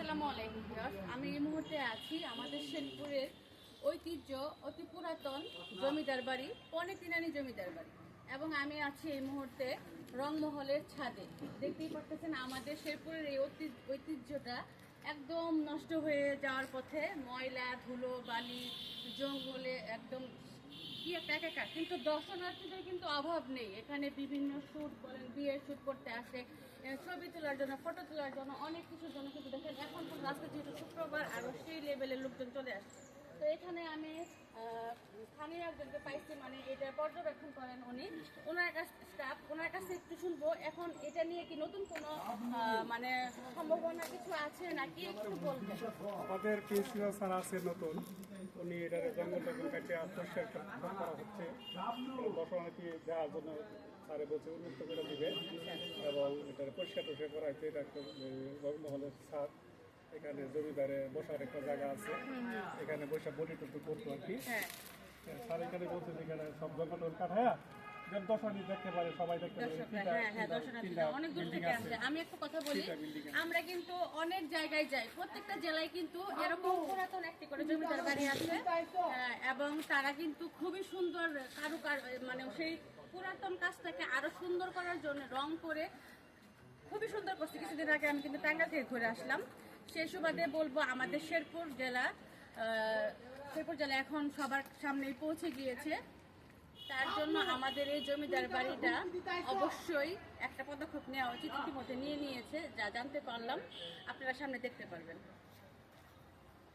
আসসালামু আলাইকুম ভিউয়ার্স। আমি এই মুহূর্তে আছি আমাদের শেরপুরের ঐতিহ্য অতি পুরাতন জমিদার বাড়ি পনেতিনানি জমিদার বাড়ি এবং আমি আছি এই মুহূর্তে রংমহলের ছাদে। দেখতেই পাচ্ছেন আমাদের শেরপুরের এই ঐতিহ্যটা একদম নষ্ট হয়ে যাওয়ার পথে, ময়লা ধুলো বালি জঙ্গলে একদম কি একটা একাকার। কিন্তু দর্শনার্থীদের কিন্তু অভাব নেই। এখানে বিভিন্ন শ্যুট করেন, বিয়ের শ্যুট করতে আসে, ছবি তোলার জন্য, ফটো তোলার জন্য, অনেক কিছুর জন্য। কিন্তু দেখেন এখন রাস্তা যেহেতু শুক্রবার আরও সেই লেভেলের লোকজন চলে আসছে। তো এখানে আমি স্থানীয় একজনকে পাইছি, মানে এটা পর্যবেক্ষণ করেন উনি, ওনার কাছ স্টাফ, ওনার কাছে একটু শুনবো এখন এটা নিয়ে কি নতুন কোনো মানে সম্ভাবনা কিছু আছে নাকি একটু বলবেন। আমাদের প্রিন্সিপাল স্যার আছে নতুন, উনি এটার জঙ্গল টঙ্গল কাটিয়ে পরিষ্কার করা হচ্ছে। দর্শনার্থী দেওয়ার জন্য স্যারে বলছে উন্মুক্ত করে দিবে এবং এটার পরিষ্কার টরিষ্কার করা হচ্ছে। এটা একটা রংমহলের ছাদ, এখানে জমিদারে বসার একটা জায়গা আছে, এখানে বসে বলি টুটু করতো আর কি। স্যার এখানে বলছে যে এখানে সব জঙ্গল টঙ্গল কাটায়া দর্শনার্থী দেখতে পারে, সবাই দেখতে পারে। অনেক দূর থেকে আসছে। আমি একটা কথা বলি, আমরা কিন্তু অনেক জায়গায় যাই, প্রত্যেকটা জেলায় কিন্তু এরকম পুরাতন একটি করে জমিদার বাড়ি আছে এবং তারা কিন্তু খুবই সুন্দর মানে সেই পুরাতন কাজটাকে আরো সুন্দর করার জন্য রং করে খুবই সুন্দর করছে। কিছুদিন আগে আমি কিন্তু টাঙ্গাইল থেকে ঘুরে আসলাম। সেই সুবাদে বলবো আমাদের শেরপুর জেলা এখন সবার সামনেই পৌঁছে গিয়েছে। তার জন্য আমাদের এই জমিদার বাড়িটা অবশ্যই একটা পদক্ষেপ নেওয়া উচিত, ইতিমধ্যে নিয়ে নিয়েছে, যা জানতে পারলাম আপনারা সামনে দেখতে পারবেন।